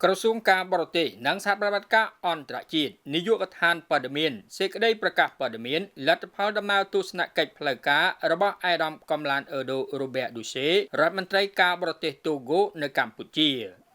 ក្រសួងការបរទេសនិងសហប្រតិបត្តិការអន្តរជាតិនាយកដ្ឋានព័ត៌មានសេចក្តីប្រកាសព័ត៌មានលទ្ធផលដំណើរទស្សនកិច្ចផ្លូវការរបស់អាយដាមកំឡានអឺដូរូបេឌូសេរដ្ឋមន្ត្រីការបរទេសតូហ្គោនៅកម្ពុជា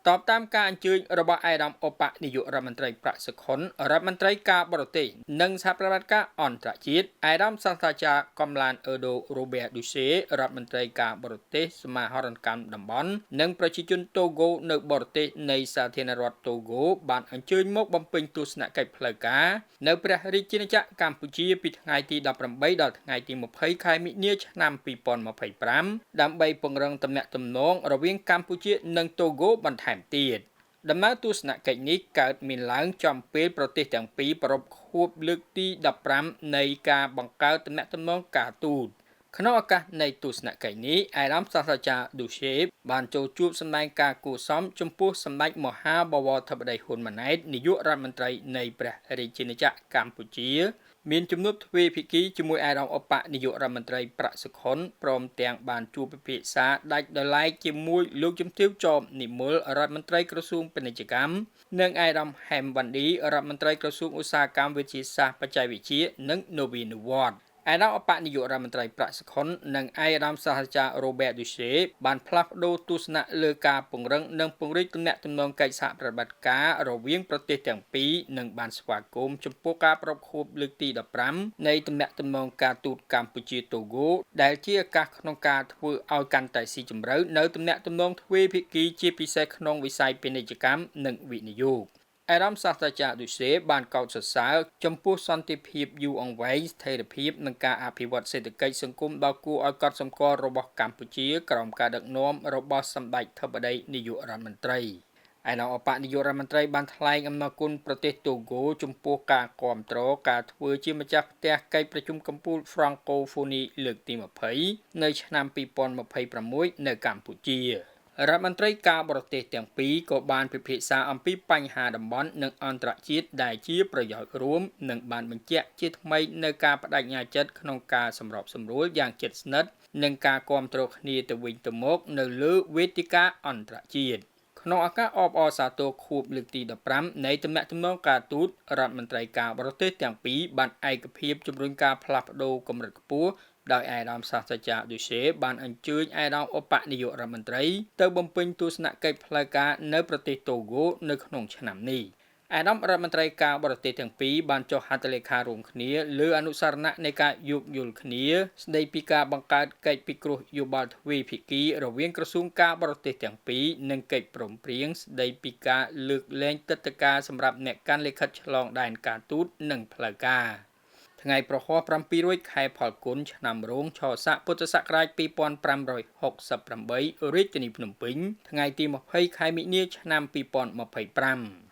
តបតាមការអញ្ជើញរបស់អាយដាមអូប៉ានាយករដ្ឋមន្ត្រីប្រាក់សុខុនរដ្ឋមន្ត្រីការបរទេសនិងសហប្រតិបត្តិការអន្តរជាតិអាយដាមសាស្ត្រាចារ្យកំឡានអឺដូរូបេឌូសេរដ្ឋមន្ត្រីការបរទេសសមាហរណកម្មតំបន់និងប្រជាជនតូហ្គោនៅបរទេសនៃសាធារណរដ្ឋតូហ្គោបានអញ្ជើញមកបំពេញទស្សនកិច្ចផ្លូវការនៅព្រះរាជាណាចក្រកម្ពុជាពីថ្ងៃទី18ដល់ថ្ងៃទី20ខែមិនិនាឆ្នាំ2025ដើម្បីពង្រឹងទំនាក់ទំនងរវាងកម្ពុជានិងតូហ្គោបន្ថែមទៀតដំណើរទស្សនកិច្ចនេះកើតមានឡើងចំពេលប្រទេសទាំងពីរប្រារព្ធខួបលើកទី15នៃការបង្កើតទំនាក់ទំនងការទូតក្នុងឱកាសនៃទស្សនកិច្ចនេះអាយដាមសាស្ត្រាចារ្យឌូសេបានចូលជួបសម្ដែងការគួរសមចំពោះសម្ដេចមហាបវរធិបតីហ៊ុនម៉ាណែតនាយករដ្ឋមន្ត្រីនៃព្រះរាជាណាចក្រកម្ពុជាមានជំនួបទ្វេភាគីជាមួយអាយដាមអូប៉ានាយករដ្ឋមន្ត្រីប្រាក់សុខុនព្រមទាំងបានជួបពិភាក្សាដាច់ដោយឡែកជាមួយលោកជំទាវ ចប និមលរដ្ឋមន្ត្រីក្រសួងពាណិជ្ជកម្មនិងអាយដាមហែមវ៉ាន់ឌីរដ្ឋមន្ត្រីក្រសួងឧស្សាហកម្មវិទ្យាសាស្ត្របច្ចេកវិទ្យានិងនវានុវត្តន៍អាយដាមអបនាយករដ្ឋមន្ត្រីប្រាក់សុខុននិងអាយដាមសាស្ត្រាចារ្យរ៉ូបេឌូសេបានផ្លាស់ប្ដូរទស្សនៈលើការពង្រឹងនិងពង្រីកទំនាក់ទំនងកិច្ចសហប្រតិបត្តិការរវាងប្រទេសទាំងពីរនិងបានស្វាគមន៍ចំពោះការប្រារព្ធខួបលើកទី15នៃទំនាក់ទំនងការទូតកម្ពុជាតូហ្គោដែលជាឱកាសក្នុងការធ្វើឲ្យកាន់តែស៊ីជម្រៅនៅទំនាក់ទំនងទ្វេភាគីជាពិសេសក្នុងវិស័យពាណិជ្ជកម្មនិងវិនិយោគអាយដាមសាស្ត្រាចារ្យឌូសេបានកោតសរសើរចំពោះសន្តិភាពយូរអង្វែងស្ថិរភាពនិងការអភិវឌ្ឍសេដ្ឋកិច្ចសង្គមដ៏គួរឲ្យកត់សម្គាល់របស់កម្ពុជាក្រោមការដឹកនាំរបស់សម្ដេចធិបតីនាយករដ្ឋមន្ត្រីអាយដាមអបនាយករដ្ឋមន្ត្រីបានថ្លែងអំណរគុណប្រទេសតូហ្គោចំពោះការគាំទ្រការធ្វើជាម្ចាស់ផ្ទះកិច្ចប្រជុំកំពូល Francophonie លើកទី20នៅឆ្នាំ2026នៅកម្ពុជារដ្ឋមន្ត្រីការបរទេសទាំងពីរក៏បានពិភាក្សាអំពីបញ្ហាតំបន់និងអន្តរជាតិដែលជាប្រយោជន៍រួមនិងបានបញ្ជាក់ជាថ្មីនៅការបដិញ្ញាចិត្តក្នុងការសម្របសម្រួលយ៉ាងជិតស្និទ្ធនិងការគាំទ្រគ្នាទៅវិញទៅមកនៅលើវេទិកាអន្តរជាតិក្នុងឱកាសអបអរសាទរខួបលើកទី15នៃទំនាក់ទំនងការទូតរដ្ឋមន្ត្រីការបរទេសទាំងពីរបានឯកភាពជំរុញការផ្លាស់ប្ដូរកម្រិតខ្ពស់ដោយអាយដាមសាស្ត្រាចារ្យឌូសេបានអញ្ជើញអាយដាមអូប៉ានាយករដ្ឋមន្ត្រីទៅបំពេញទស្សនកិច្ចផ្លូវការនៅប្រទេសតូហ្គោនៅក្នុងឆ្នាំនេះអាយដាមរដ្ឋមន្ត្រីការបរទេសទាំងពីរបានចុះហត្ថលេខារួមគ្នាលើអនុស្សរណៈនៃការយោគយល់គ្នាស្ដីពីការបង្កើតកិច្ចពិគ្រោះយោបល់ទ្វេភាគីរវាងក្រសួងការបរទេសទាំងពីរនិងកិច្ចព្រមព្រៀងស្ដីពីការលើកលែងទិដ្ឋាការសម្រាប់អ្នកកាន់លិខិតឆ្លងដែនការទូតនិងផ្លូវការថ្ងៃប្រហ័ស700ខែផលគុណឆ្នាំរោងឆស័កពុទ្ធសករាជ2568រាជធានីភ្នំពេញថ្ងៃទី20ខែមិនិនាឆ្នាំ2025